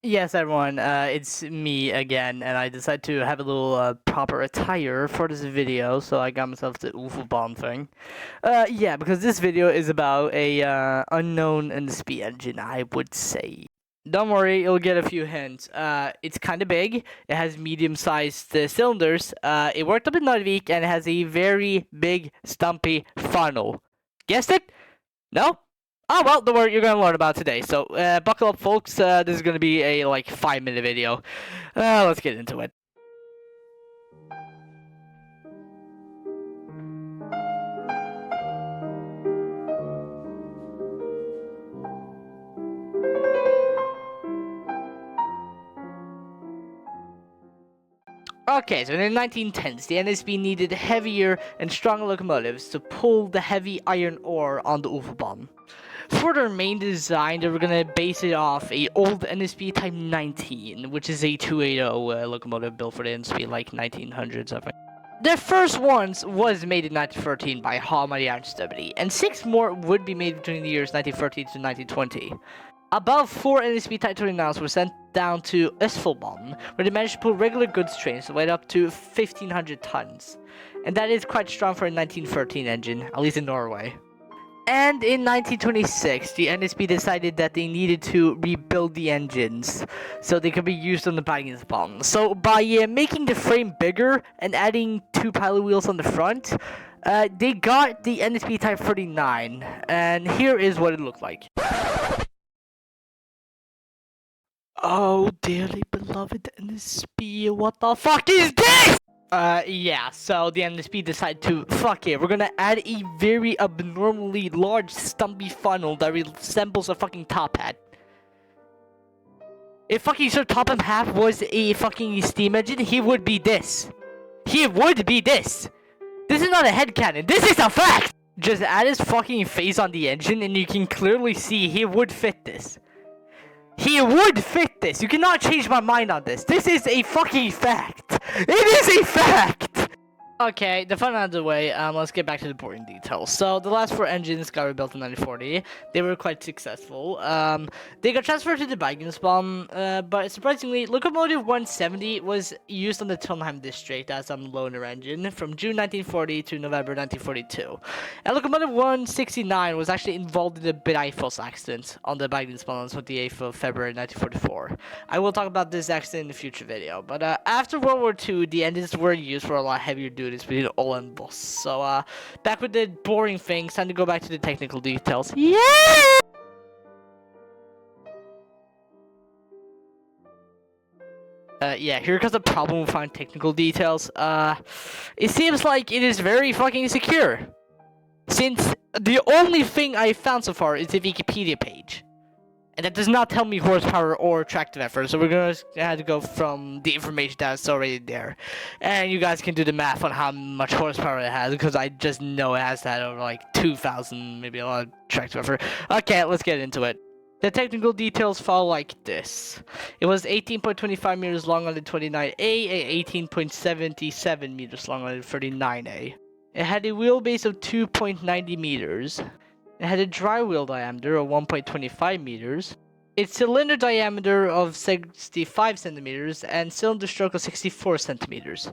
Yes, everyone, it's me again, and I decided to have a little proper attire for this video, so I got myself the UFO bomb thing. Yeah, because this video is about a unknown NSB engine, I would say. Don't worry, you'll get a few hints. It's kind of big, it has medium-sized cylinders, it worked up in Nordvik, and it has a very big, stumpy funnel. Guessed it? No? Oh, well, the word you're going to learn about today. So, buckle up, folks. This is going to be a, 5-minute video. Let's get into it. Okay, so in the 1910s, the NSB needed heavier and stronger locomotives to pull the heavy iron ore on the Uferbahn. For their main design, they were gonna base it off a old NSB Type 19, which is a 280 locomotive built for the NSB like 1900s, I think. Their first ones was made in 1913 by Hamari Iron Stability, and 6 more would be made between the years 1913 to 1920. About 4 NSB Type 29s were sent down to Østfoldbanen, where they managed to pull regular goods trains that weighed up to 1,500 tons. And that is quite strong for a 1913 engine, at least in Norway. And in 1926, the NSB decided that they needed to rebuild the engines so they could be used on the Bergensbanen. So by making the frame bigger and adding 2 pilot wheels on the front, they got the NSB Type 39, and here is what it looked like. Oh, dearly beloved NSB, what the fuck is this? Yeah, so the NSB decided to, fuck it, we're gonna add a very abnormally large stumpy funnel that resembles a fucking top hat. If fucking Sir Topham Hatt was a fucking steam engine, he would be this. He would be this. This is not a headcanon, this is a fact! Just add his fucking face on the engine and you can clearly see he would fit this. He would fit this. You cannot change my mind on this. This is a fucking fact. It is a fact. Okay, the fun out of the way, let's get back to the boring details. So, the last 4 engines got rebuilt in 1940. They were quite successful. They got transferred to the Bergensbanen, but surprisingly, Locomotive 170 was used on the Trondheim district as a loaner engine from June 1940 to November 1942. And Locomotive 169 was actually involved in the Breifos accident on the Bergensbanen on 28th of February 1944. I will talk about this accident in a future video, but after World War II, the engines were used for a lot heavier duty between all and boss. So back with the boring things, time to go back to the technical details. Yeah! Yeah, here comes the problem with finding technical details. It seems like it is very fucking secure. Since the only thing I found so far is the Wikipedia page. And that does not tell me horsepower or tractive effort, so we're gonna have to go from the information that's already there. And you guys can do the math on how much horsepower it has, because I just know it has that over like 2,000, maybe a lot of tractive effort. Okay, let's get into it. The technical details fall like this. It was 18.25 meters long on the 29A and 18.77 meters long on the 39A. It had a wheelbase of 2.90 meters. It had a dry wheel diameter of 1.25 meters, its cylinder diameter of 65 centimeters, and cylinder stroke of 64 centimeters.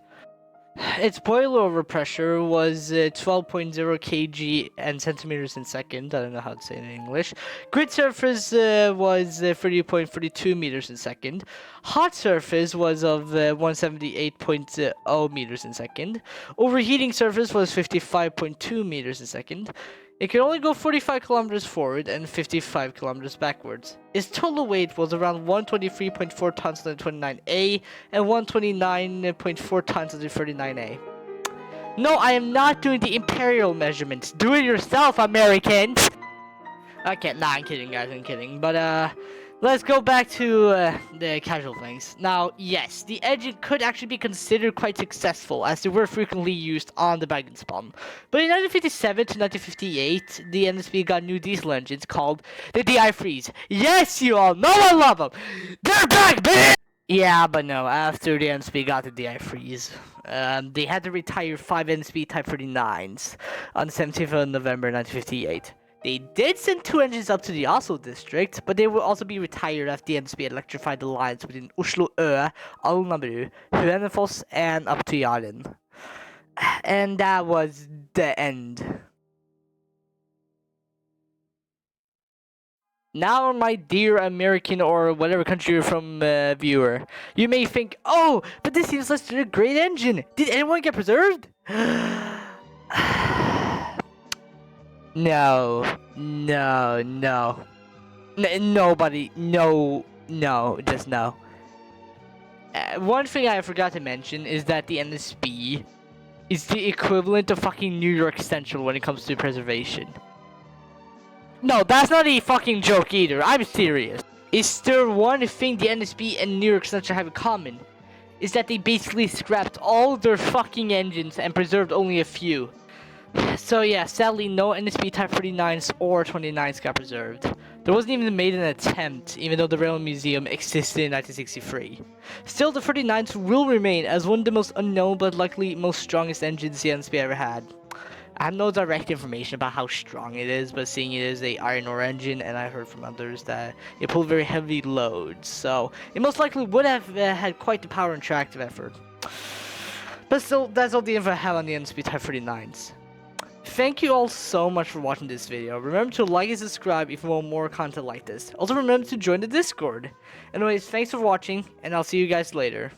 Its boiler overpressure was 12.0 kg and centimeters in second. I don't know how to say it in English. Grid surface was 30.32 meters in second. Hot surface was of 178.0 meters in second. Overheating surface was 55.2 meters in second. It could only go 45 kilometers forward and 55 kilometers backwards. Its total weight was around 123.4 tons on the 29A and 129.4 tons on the 39A. No, I am not doing the imperial measurements. Do it yourself, Americans! Okay, nah, I'm kidding, guys, I'm kidding. But, let's go back to the casual things. Now, yes, the engine could actually be considered quite successful, as they were frequently used on the Bergensbanen. But in 1957 to 1958, the NSB got new diesel engines called the DI Freeze. Yes, you all know I love them! They're back, bitch! Yeah, but no, after the NSB got the DI Freeze, they had to retire 5 NSB Type 39s on the 17th of November 1958. They did send 2 engines up to the Oslo district, but they will also be retired after the NSB electrified the lines between Oslo Ø, Alnabru, Hønefoss, and up to Jaren. And that was the end. Now, my dear American or whatever country you're from viewer, you may think, oh, but this seems like a great engine. Did anyone get preserved? No, nobody, just no. One thing I forgot to mention is that the NSB is the equivalent of fucking New York Central when it comes to preservation. No, that's not a fucking joke either, I'm serious. Is there one thing the NSB and New York Central have in common? Is that they basically scrapped all their fucking engines and preserved only a few. So yeah, sadly no NSB Type 39s or 29s got preserved. There wasn't even made an attempt, even though the Railway Museum existed in 1963. Still, the 39s will remain as one of the most unknown but likely most strongest engines the NSB ever had. I have no direct information about how strong it is, but seeing it is a iron ore engine, and I heard from others that it pulled very heavy loads, so it most likely would have had quite the power and tractive effort. But still, that's all the info I have on the NSB Type 39s. Thank you all so much for watching this video. Remember to like and subscribe if you want more content like this. Also remember to join the Discord. Anyways, thanks for watching, and I'll see you guys later.